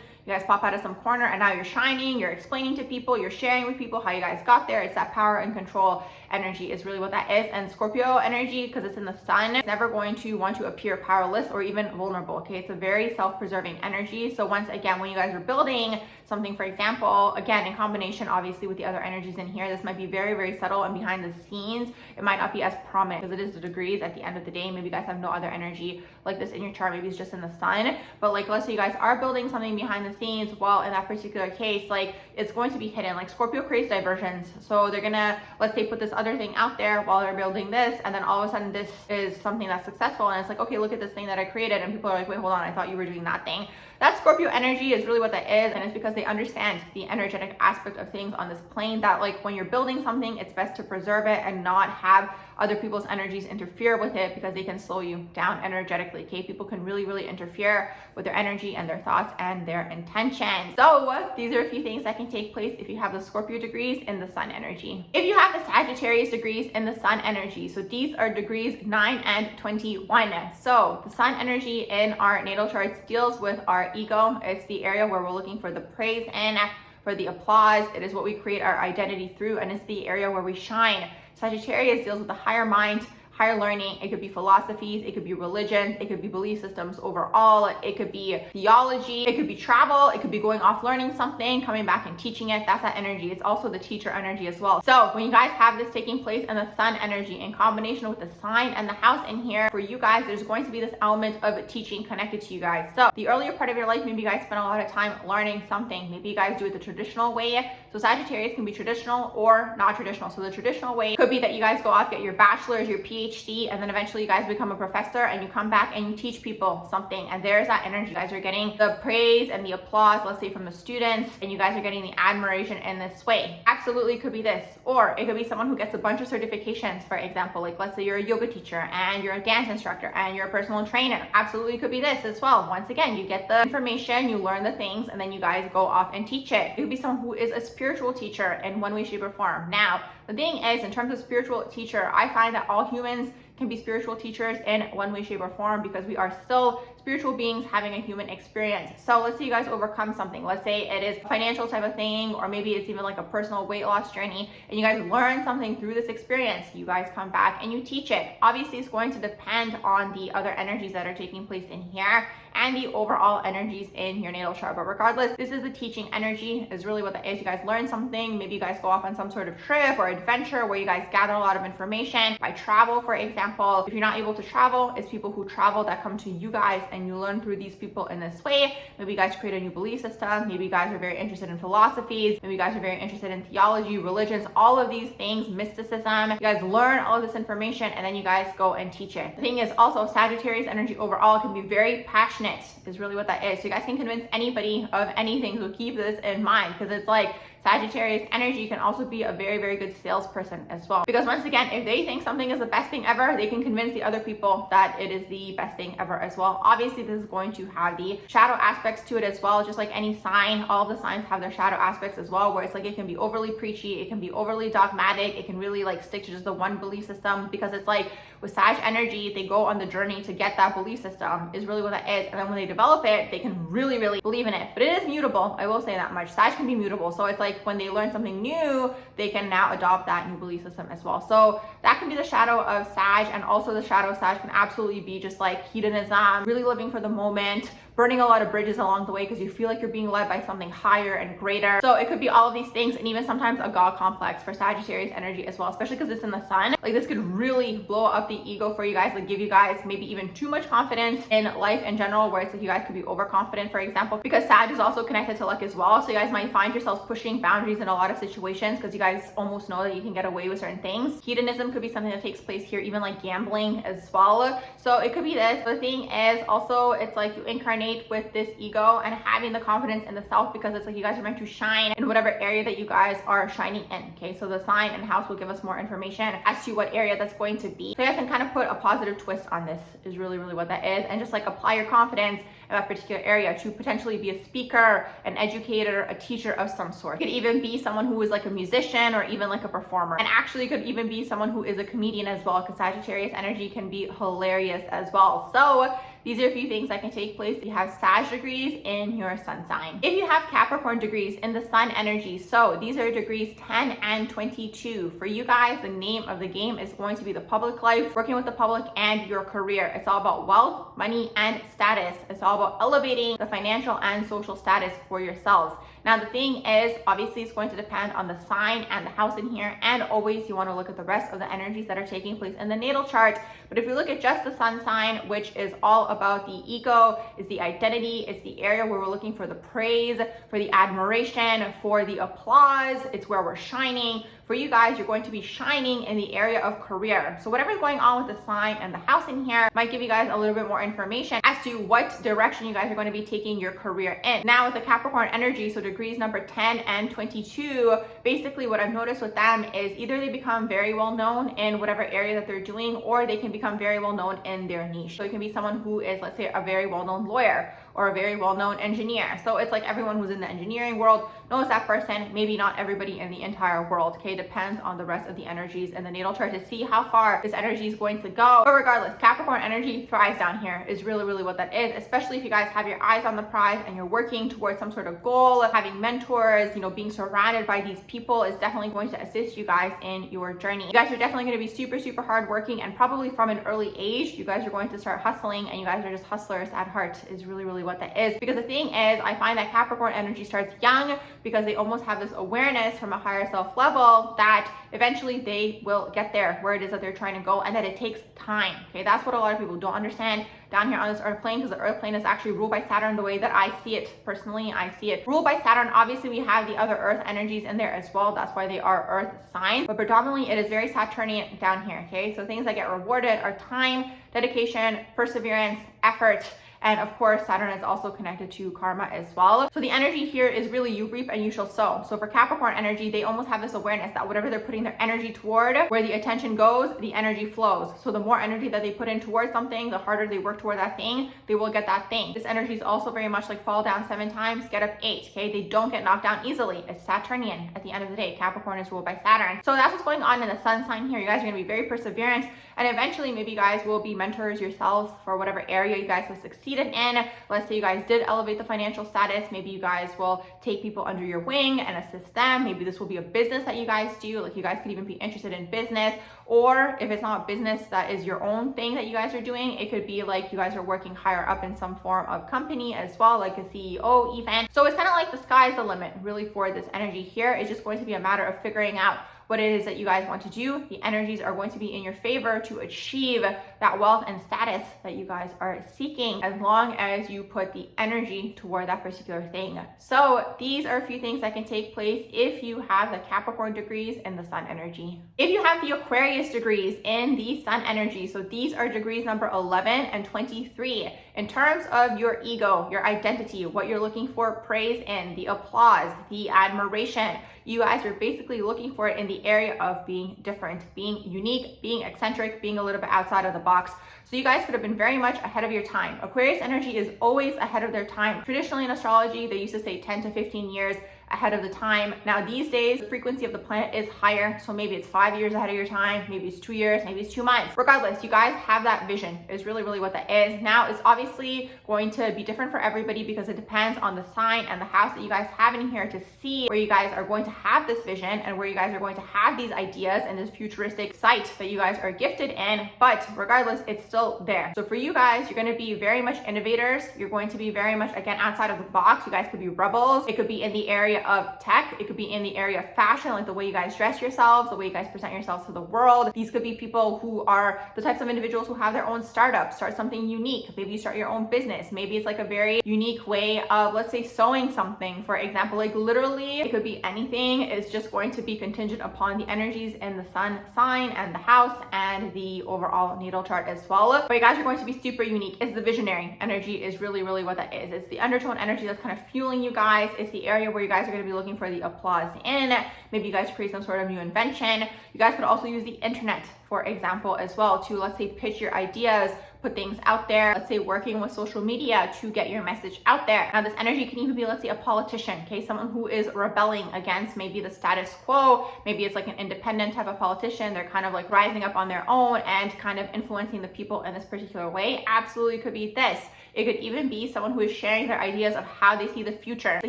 you guys pop out of some corner, and now you're shining, you're explaining to people, you're sharing with people how you guys got there. It's that power and control energy is really what that is. And Scorpio energy, because it's in the sun, it's never going to want to appear powerless or even vulnerable, okay? It's a very self-preserving energy. So once again, when you guys are building something, for example, again, in combination obviously with the other energies in here, this might be very subtle and behind the scenes. It might not be as prominent, because it is the degrees at the end of the day. Maybe you guys have no other energy like this in your chart, maybe it's just in the sun. But like, let's say you guys are building something behind the scenes, well, in that particular case, like, it's going to be hidden. Like, Scorpio creates diversions, so they're gonna, let's say, put this other thing out there while they're building this, and then all of a sudden this is something that's successful, and it's like, okay, look at this thing that I created, and people are like, wait, hold on, I thought you were doing that thing. That Scorpio energy is really what that is, and it's because they understand the energetic aspect of things on this plane, that like when you're building something, it's best to preserve it and not have other people's energies interfere with it, because they can slow you down energetically, okay? People can really interfere with their energy and their thoughts and their intentions. So these are a few things that can take place if you have the Scorpio degrees in the sun energy. If you have the Sagittarius degrees in the sun energy, so these are degrees 9 and 21. So the sun energy in our natal charts deals with our ego. It's the area where we're looking for the praise and for the applause. It is what we create our identity through, and it's the area where we shine. Sagittarius deals with the higher mind, higher learning. It could be philosophies, it could be religions, it could be belief systems overall, it could be theology, it could be travel, it could be going off learning something, coming back and teaching it. That's that energy. It's also the teacher energy as well. So when you guys have this taking place in the sun energy in combination with the sign and the house in here, for you guys, there's going to be this element of teaching connected to you guys. So the earlier part of your life, maybe you guys spend a lot of time learning something. Maybe you guys do it the traditional way. So Sagittarius can be traditional or not traditional. So the traditional way could be that you guys go off, get your bachelor's, your PhD, and then eventually you guys become a professor and you come back and you teach people something. And there's that energy. You guys are getting the praise and the applause, let's say from the students, and you guys are getting the admiration in this way. Absolutely could be this. Or it could be someone who gets a bunch of certifications, for example, like let's say you're a yoga teacher and you're a dance instructor and you're a personal trainer. Absolutely could be this as well. Once again, you get the information, you learn the things, and then you guys go off and teach it. It could be someone who is a spiritual teacher in one way, shape, or form. Now, the thing is, in terms of spiritual teacher, I find that all humans can be spiritual teachers in one way, shape, or form, because we are still spiritual beings having a human experience. So let's say you guys overcome something. Let's say it is a financial type of thing, or maybe it's even like a personal weight loss journey, and you guys learn something through this experience. You guys come back and you teach it. Obviously, it's going to depend on the other energies that are taking place in here and the overall energies in your natal chart. But regardless, this is the teaching energy, is really what that is. You guys learn something. Maybe you guys go off on some sort of trip or adventure where you guys gather a lot of information by travel, for example. If you're not able to travel, it's people who travel that come to you guys, and you learn through these people in this way. Maybe you guys create a new belief system. Maybe you guys are very interested in philosophies. Maybe you guys are very interested in theology, religions, all of these things, mysticism. You guys learn all of this information and then you guys go and teach it. The thing is also, Sagittarius energy overall can be very passionate, is really what that is. So you guys can convince anybody of anything, so keep this in mind, because it's like Sagittarius energy can also be a very, very good salesperson as well. Because once again, if they think something is the best thing ever, they can convince the other people that it is the best thing ever as well. Obviously, this is going to have the shadow aspects to it as well. Just like any sign, all of the signs have their shadow aspects as well, where it's like it can be overly preachy, it can be overly dogmatic, it can really like stick to just the one belief system, because it's like with Sag energy, they go on the journey to get that belief system, is really what that is. And then when they develop it, they can really, really believe in it. But it is mutable, I will say that much. Sag can be mutable. So it's like when they learn something new, they can now adopt that new belief system as well. So that can be the shadow of Sag. And also the shadow of Sag can absolutely be just like hedonism, really living for the moment, burning a lot of bridges along the way because you feel like you're being led by something higher and greater. So it could be all of these things, and even sometimes a God complex for Sagittarius energy as well, especially because it's in the sun. Like this could really blow up the ego for you guys, like give you guys maybe even too much confidence in life in general, where it's like you guys could be overconfident, for example, because Sag is also connected to luck as well. So you guys might find yourselves pushing boundaries in a lot of situations because you guys almost know that you can get away with certain things. Hedonism could be something that takes place here, even like gambling as well. So it could be this. The thing is also, it's like you incarnate with this ego and having the confidence in the self, because it's like you guys are meant to shine in whatever area that you guys are shining in. Okay, so the sign and house will give us more information as to what area that's going to be. So you guys can kind of put a positive twist on this, is really, really what that is, and just like apply your confidence in that particular area to potentially be a speaker, an educator, a teacher of some sort. It could even be someone who is like a musician or even like a performer, and actually could even be someone who is a comedian as well, because Sagittarius energy can be hilarious as well. So these are a few things that can take place if you have Sag degrees in your sun sign. If you have Capricorn degrees in the sun energy, so these are degrees 10 and 22. For you guys, the name of the game is going to be the public life, working with the public, and your career. It's all about wealth, money, and status. It's all about elevating the financial and social status for yourselves. Now, the thing is, obviously, it's going to depend on the sign and the house in here, and always you want to look at the rest of the energies that are taking place in the natal chart. But if you look at just the sun sign, which is all about the ego, is the identity, it's the area where we're looking for the praise, for the admiration, for the applause, it's where we're shining. For you guys, you're going to be shining in the area of career. So whatever's going on with the sign and the house in here might give you guys a little bit more information as to what direction you guys are going to be taking your career in. Now with the Capricorn energy, so degrees number 10 and 22, basically what I've noticed with them is either they become very well known in whatever area that they're doing, or they can become very well known in their niche. So it can be someone who is, let's say, a very well-known lawyer or a very well-known engineer. So it's like everyone who's in the engineering world knows that person, maybe not everybody in the entire world. Okay, depends on the rest of the energies in the natal chart to see how far this energy is going to go. But regardless, Capricorn energy thrives down here, is really, really what that is, especially if you guys have your eyes on the prize and you're working towards some sort of goal, having mentors, being surrounded by these people is definitely going to assist you guys in your journey. You guys are definitely going to be super, super hardworking, and probably from an early age, you guys are going to start hustling, and you guys are just hustlers at heart, is really, really what that is. Because the thing is, I find that Capricorn energy starts young because they almost have this awareness from a higher self level that eventually they will get there where it is that they're trying to go, and that it takes time. Okay, that's what a lot of people don't understand down here on this earth plane, because the earth plane is actually ruled by Saturn the way that I see it personally. I see it ruled by Saturn. Obviously, we have the other earth energies in there as well. That's why they are earth signs, but predominantly it is very Saturnian down here. Okay, so things that get rewarded are time, dedication, perseverance, effort. And of course, Saturn is also connected to karma as well. So the energy here is really you reap and you shall sow. So for Capricorn energy, they almost have this awareness that whatever they're putting their energy toward, where the attention goes, the energy flows. So the more energy that they put in towards something, the harder they work toward that thing, they will get that thing. This energy is also very much like fall down 7 times, get up 8, okay? They don't get knocked down easily. It's Saturnian at the end of the day. Capricorn is ruled by Saturn. So that's what's going on in the sun sign here. You guys are going to be very perseverant, and eventually maybe you guys will be mentors yourselves for whatever area you guys have succeeded in. Let's say you guys did elevate the financial status. Maybe you guys will take people under your wing and assist them. Maybe this will be a business that you guys do. Like you guys could even be interested in business, or if it's not business that is your own thing that you guys are doing, it could be like you guys are working higher up in some form of company as well, like a CEO even. So it's kind of like the sky's the limit really for this energy here. It's just going to be a matter of figuring out what it is that you guys want to do. The energies are going to be in your favor to achieve that wealth and status that you guys are seeking, as long as you put the energy toward that particular thing. So these are a few things that can take place if you have the Capricorn degrees in the sun energy. If you have the Aquarius degrees in the sun energy, so these are degrees number 11 and 23. In terms of your ego, your identity, what you're looking for praise in, the applause, the admiration, you guys are basically looking for it in the area of being different, being unique, being eccentric, being a little bit outside of the box. So you guys could have been very much ahead of your time. Aquarius energy is always ahead of their time. Traditionally in astrology, they used to say 10 to 15 years ahead of the time. Now these days, the frequency of the planet is higher. So maybe it's 5 years ahead of your time, maybe it's 2 years, maybe it's 2 months. Regardless, you guys have that vision is really what that is. Now it's obviously going to be different for everybody because it depends on the sign and the house that you guys have in here to see where you guys are going to have this vision and where you guys are going to have these ideas and this futuristic sight that you guys are gifted in. But regardless, it's still there. So for you guys, you're going to be very much innovators. You're going to be very much, again, outside of the box. You guys could be rebels. It could be in the area of tech. It could be in the area of fashion, like the way you guys dress yourselves, the way you guys present yourselves to the world. These could be people who are the types of individuals who have their own startup, start something unique. Maybe you start your own business. Maybe it's like a very unique way of, let's say, sewing something, for example. Like literally, it could be anything. It's just going to be contingent upon the energies in the sun sign and the house and the overall natal chart as well. But you guys are going to be super unique. It's the visionary energy is really what that is. It's the undertone energy that's kind of fueling you guys. It's the area where you guys are going to be looking for the applause in. Maybe you guys create some sort of new invention. You guys could also use the internet, for example, as well, to, let's say, pitch your ideas, put things out there. Let's say working with social media to get your message out there. Now this energy can even be, let's say, a politician, okay? Someone who is rebelling against maybe the status quo. Maybe it's like an independent type of politician. They're kind of like rising up on their own and kind of influencing the people in this particular way. Absolutely could be this. It could even be someone who is sharing their ideas of how they see the future. The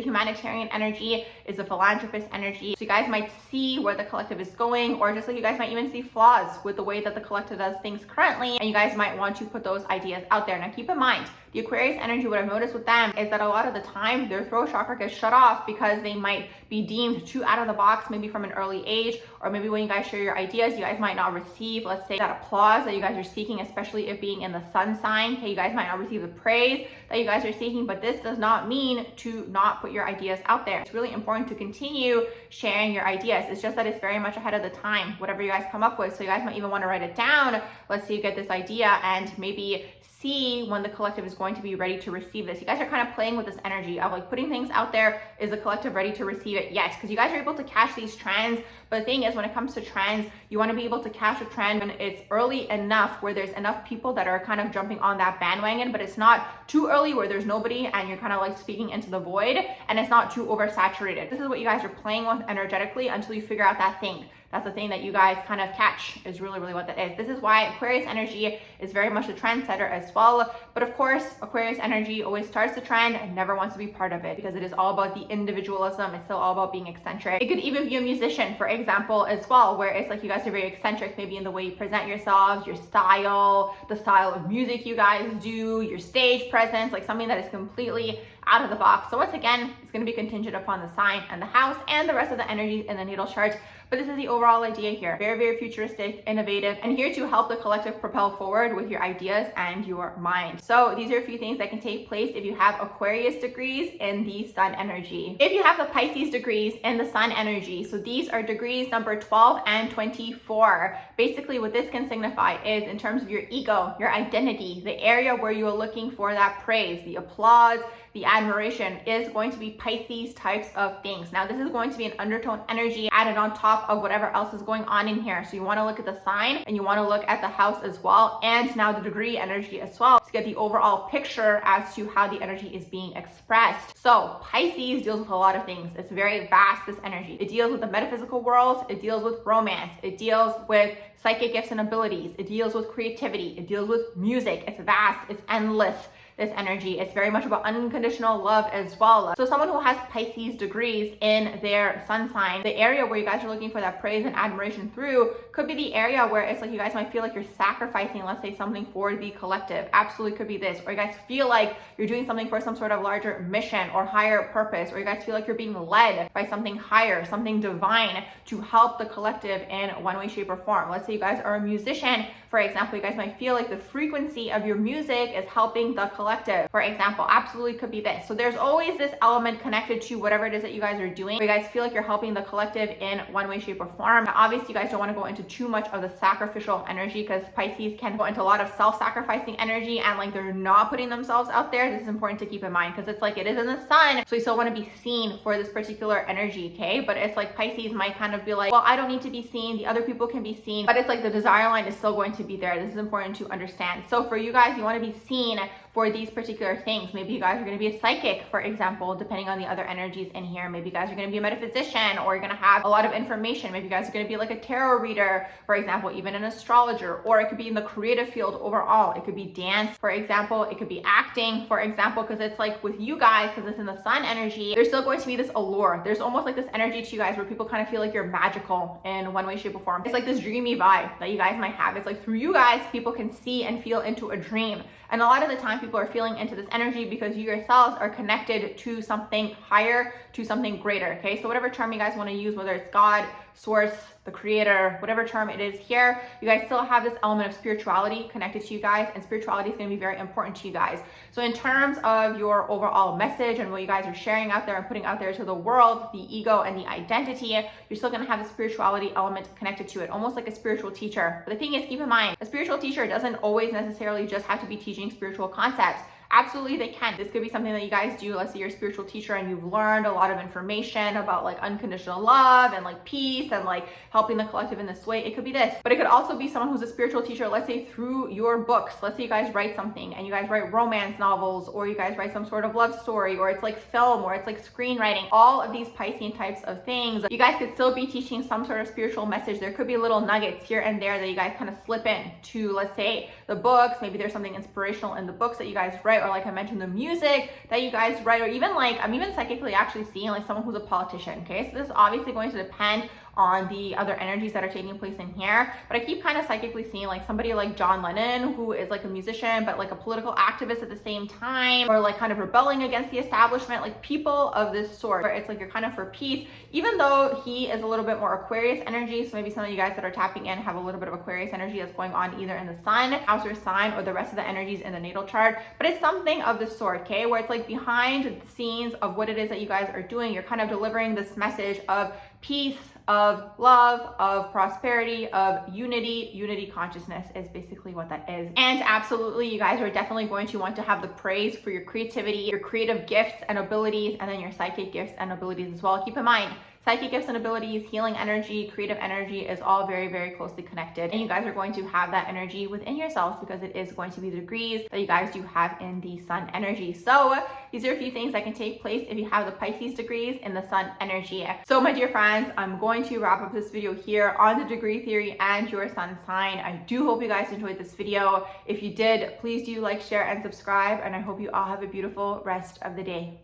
humanitarian energy is a philanthropist energy. So you guys might see where the collective is going, or just like you guys might even see flaws with the way that the collective does things currently, and you guys might want to put those ideas out there. Now keep in mind, the Aquarius energy, what I've noticed with them is that a lot of the time their throat chakra gets shut off because they might be deemed too out of the box, maybe from an early age, or maybe when you guys share your ideas, you guys might not receive, let's say, that applause that you guys are seeking, especially it being in the sun sign. Okay, you guys might not receive the praise that you guys are seeking, but this does not mean to not put your ideas out there. It's really important to continue sharing your ideas. It's just that it's very much ahead of the time, whatever you guys come up with. So you guys might even want to write it down. Let's say you get this idea and maybe see when the collective is going to be ready to receive this. You guys are kind of playing with this energy of like putting things out there. Is the collective ready to receive it yet? Because you guys are able to catch these trends. But the thing is, when it comes to trends, you want to be able to catch a trend when it's early enough where there's enough people that are kind of jumping on that bandwagon, but it's not too early where there's nobody and you're kind of like speaking into the void, and it's not too oversaturated. This is what you guys are playing with energetically until you figure out that thing. That's the thing that you guys kind of catch is really what that is. This is why Aquarius energy is very much a trendsetter as well. But of course, Aquarius energy always starts the trend and never wants to be part of it because it is all about the individualism. It's still all about being eccentric. It could even be a musician, for example, as well, where it's like you guys are very eccentric, maybe in the way you present yourselves, your style, the style of music you guys do, your stage presence, like something that is completely out of the box. So once again, it's going to be contingent upon the sign and the house and the rest of the energies in the natal chart. But this is the overall idea here. Very futuristic, innovative, and here to help the collective propel forward with your ideas and your mind. So these are a few things that can take place if you have Aquarius degrees in the sun energy. If you have the Pisces degrees in the sun energy, so these are degrees number 12 and 24. Basically what this can signify is in terms of your ego, your identity, the area where you're looking for that praise, the applause, the admiration is going to be Pisces types of things. Now, this is going to be an undertone energy added on top of whatever else is going on in here. So you want to look at the sign and you want to look at the house as well, and now the degree energy as well, to get the overall picture as to how the energy is being expressed. So Pisces deals with a lot of things. It's very vast, this energy. It deals with the metaphysical world, it deals with romance, it deals with psychic gifts and abilities, it deals with creativity, it deals with music. It's vast, it's endless, this energy. It's very much about unconditional love as well. So someone who has Pisces degrees in their sun sign, the area where you guys are looking for that praise and admiration through could be the area where it's like you guys might feel like you're sacrificing, let's say, something for the collective. Absolutely could be this. Or you guys feel like you're doing something for some sort of larger mission or higher purpose, or you guys feel like you're being led by something higher, something divine to help the collective in one way, shape, or form. Let's say you guys are a musician, for example, you guys might feel like the frequency of your music is helping the collective, for example. Absolutely could be this. So there's always this element connected to whatever it is that you guys are doing, where you guys feel like you're helping the collective in one way, shape, or form. Now, obviously, you guys don't want to go into too much of the sacrificial energy, because Pisces can go into a lot of self-sacrificing energy and like they're not putting themselves out there. This is important to keep in mind, because it's like it is in the sun, so you still want to be seen for this particular energy, okay? But it's like Pisces might kind of be like, well, I don't need to be seen, the other people can be seen, but it's like the desire line is still going to be there. This is important to understand. So for you guys, you want to be seen for these particular things. Maybe you guys are going to be a psychic, for example, depending on the other energies in here. Maybe you guys are going to be a metaphysician, or you're going to have a lot of information. Maybe you guys are going to be like a tarot reader, for example, even an astrologer, or it could be in the creative field overall. It could be dance, for example. It could be acting, for example, because it's like with you guys, because it's in the sun energy, there's still going to be this allure. There's almost like this energy to you guys where people kind of feel like you're magical in one way, shape, or form. It's like this dreamy vibe that you guys might have. It's like through you guys, people can see and feel into a dream. And a lot of the time people are feeling into this energy because you yourselves are connected to something higher, to something greater, okay? So whatever term you guys want to use, whether it's God, source, the creator, whatever term it is here, you guys still have this element of spirituality connected to you guys, and spirituality is going to be very important to you guys. So in terms of your overall message and what you guys are sharing out there and putting out there to the world, the ego and the identity, you're still going to have the spirituality element connected to it, almost like a spiritual teacher. But the thing is, keep in mind, a spiritual teacher doesn't always necessarily just have to be teaching spiritual concepts. Absolutely, they can. This could be something that you guys do. Let's say you're a spiritual teacher and you've learned a lot of information about like unconditional love and like peace and like helping the collective in this way. It could be this, but it could also be someone who's a spiritual teacher, let's say through your books. Let's say you guys write something and you guys write romance novels, or you guys write some sort of love story, or it's like film, or it's like screenwriting. All of these Piscean types of things, you guys could still be teaching some sort of spiritual message. There could be little nuggets here and there that you guys kind of slip in to, let's say, the books. Maybe there's something inspirational in the books that you guys write, or like I mentioned, the music that you guys write, or even like I'm even psychically actually seeing like someone who's a politician, okay? So this is obviously going to depend on the other energies that are taking place in here, but I keep kind of psychically seeing like somebody like John Lennon, who is like a musician but like a political activist at the same time, or like kind of rebelling against the establishment, like people of this sort, where it's like you're kind of for peace, even though he is a little bit more Aquarius energy. So maybe some of you guys that are tapping in have a little bit of Aquarius energy that's going on either in the sun, house, or sign, or the rest of the energies in the natal chart, but it's something of the sort, okay, where it's like behind the scenes of what it is that you guys are doing, you're kind of delivering this message of peace, of love, of prosperity, of unity consciousness is basically what that is. And absolutely, you guys are definitely going to want to have the praise for your creativity, your creative gifts and abilities, and then your psychic gifts and abilities as well. Keep in mind, psychic gifts and abilities, healing energy, creative energy is all very, very closely connected. And you guys are going to have that energy within yourselves because it is going to be the degrees that you guys do have in the sun energy. So these are a few things that can take place if you have the Pisces degrees in the sun energy. So my dear friends, I'm going to wrap up this video here on the degree theory and your sun sign. I do hope you guys enjoyed this video. If you did, please do like, share, and subscribe. And I hope you all have a beautiful rest of the day.